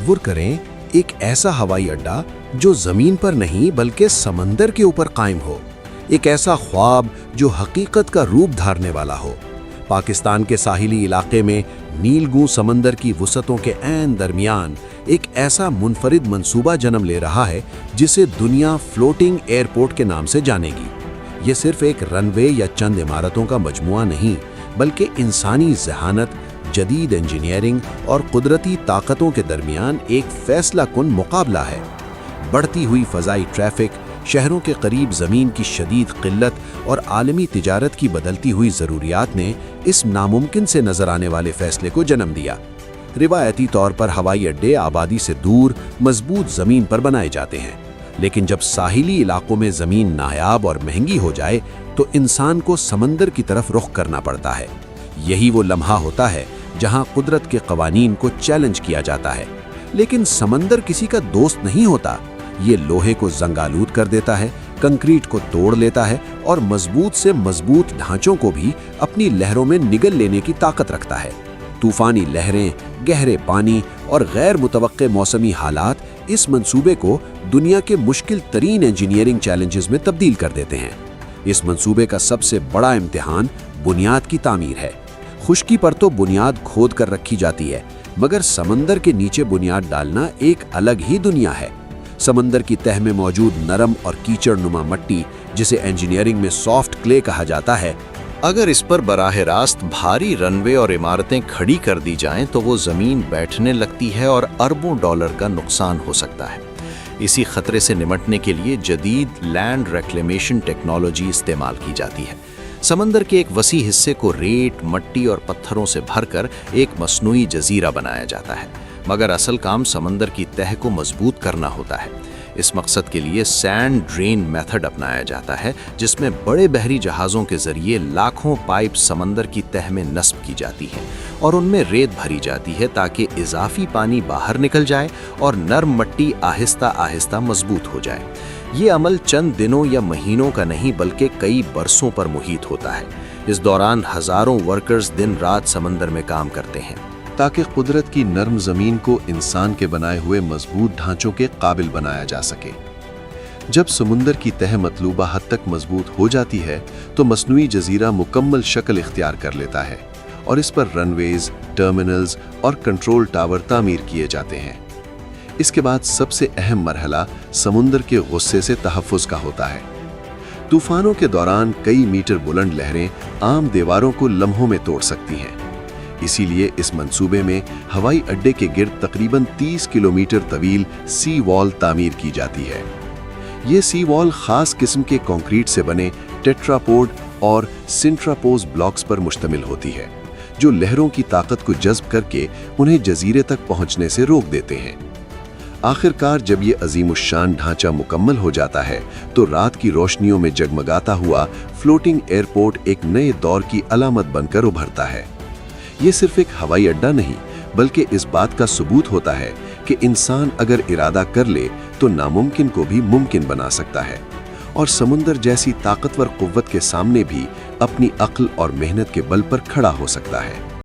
तसव्वुर करें एक ऐसा हवाई अड्डा जो ज़मीन पर नहीं बल्कि समंदर के ऊपर कायम हो, एक ऐसा ख्वाब जो हकीकत का रूप धारने वाला हो। पाकिस्तान के साहिली इलाके में नीलगू समंदर की वुसअतों के ऐन दरमियान एक ऐसा मुनफरिद मंसूबा जन्म ले रहा है जिसे दुनिया फ्लोटिंग एयरपोर्ट के नाम से जानेगी। ये सिर्फ एक रनवे या चंद इमारतों का मजमुआ नहीं, बल्कि इंसानी ज़हानत, जदीद इंजीनियरिंग और कुदरती ताकतों के दरमियान एक फैसला कुन मुकाबला है। बढ़ती हुई फ़ज़ाई ट्रैफ़िक, शहरों के करीब ज़मीन की शदीद क़िल्लत और आलमी तिजारत की बदलती हुई ज़रूरियात ने इस नामुमकिन से नज़र आने वाले फ़ैसले को जन्म दिया। रिवायती तौर पर हवाई अड्डे आबादी से दूर मजबूत ज़मीन पर बनाए जाते हैं, लेकिन जब साहिली इलाकों में ज़मीन नायाब और महंगी हो जाए तो इंसान को समंदर की तरफ रुख करना पड़ता है। यही वो लम्हा होता है जहां कुदरत के कवानीन को चैलेंज किया जाता है। लेकिन समंदर किसी का दोस्त नहीं होता। ये लोहे को जंगालूद कर देता है, कंक्रीट को तोड़ लेता है और मजबूत से मजबूत ढांचों को भी अपनी लहरों में निगल लेने की ताकत रखता है। तूफानी लहरें, गहरे पानी और गैर मुतवक्के मौसमी हालात इस मंसूबे को दुनिया के मुश्किल तरीन इंजीनियरिंग चैलेंजेस में तब्दील कर देते हैं। इस मंसूबे का सबसे बड़ा इम्तिहान बुनियाद की तामीर है। खुश्की पर तो बुनियाद खोद कर रखी जाती है, मगर समंदर के नीचे बुनियाद डालना एक अलग ही दुनिया है। समंदर की तह में मौजूद नरम और कीचड़ नुमा मट्टी, जिसे इंजीनियरिंग में सॉफ्ट क्ले कहा जाता है, अगर इस पर बराह रास्त भारी रनवे और इमारतें खड़ी कर दी जाएं तो वो ज़मीन बैठने लगती है और अरबों डॉलर का नुकसान हो सकता है। इसी खतरे से निपटने के लिए जदीद लैंड रेक्लेमेशन टेक्नोलॉजी इस्तेमाल की जाती है। समंदर के एक वसी हिस्से को रेत, मट्टी और पत्थरों से भरकर एक मसनूई जजीरा बनाया जाता है, मगर असल काम समंदर की तह को मजबूत करना होता है। इस मकसद के लिए सैंड ड्रेन मेथड अपनाया जाता है, जिसमें बड़े बहरी जहाज़ों के जरिए लाखों पाइप समंदर की तह में नस्ब की जाती हैं और उनमें रेत भरी जाती है ताकि इजाफी पानी बाहर निकल जाए और नरम मट्टी आहिस्ता आहिस्ता मजबूत हो जाए। ये अमल चंद दिनों या महीनों का नहीं बल्कि कई बरसों पर मुहित होता है। इस दौरान हज़ारों वर्कर्स दिन रात समंदर में काम करते हैं ताकि कुदरत की नर्म ज़मीन को इंसान के बनाए हुए मजबूत ढांचों के काबिल बनाया जा सके। जब समुंदर की तह मतलूबा हद तक मजबूत हो जाती है तो मसनूई जजीरा मुकम्मल शक्ल इख्तियार कर लेता है और इस पर रनवेज, टर्मिनल्स और कंट्रोल टावर तामीर किए जाते हैं। इसके बाद सबसे अहम मरहला समुंदर के गुस्से से तहफ़्फ़ुज़ का होता है। तूफानों के दौरान कई मीटर बुलंद लहरें आम दीवारों को लम्हों में तोड़ सकती हैं। इसीलिए इस मंसूबे में हवाई अड्डे के गिर्द तकरीबन 30 किलोमीटर तवील सी वॉल तामीर की जाती है। ये सी वॉल खास किस्म के कंक्रीट से बने टेट्रापोड और सिंट्रापोज ब्लॉक्स पर मुश्तमिल होती है, जो लहरों की ताकत को जज्ब करके उन्हें जजीरे तक पहुंचने से रोक देते हैं। आखिरकार जब ये अजीमुश्शान ढांचा मुकम्मल हो जाता है तो रात की रोशनियों में जगमगाता हुआ फ्लोटिंग एयरपोर्ट एक नए दौर की अलामत बनकर उभरता है। ये सिर्फ एक हवाई अड्डा नहीं, बल्कि इस बात का सबूत होता है कि इंसान अगर इरादा कर ले तो नामुमकिन को भी मुमकिन बना सकता है और समुंदर जैसी ताकतवर कुव्वत के सामने भी अपनी अक्ल और मेहनत के बल पर खड़ा हो सकता है।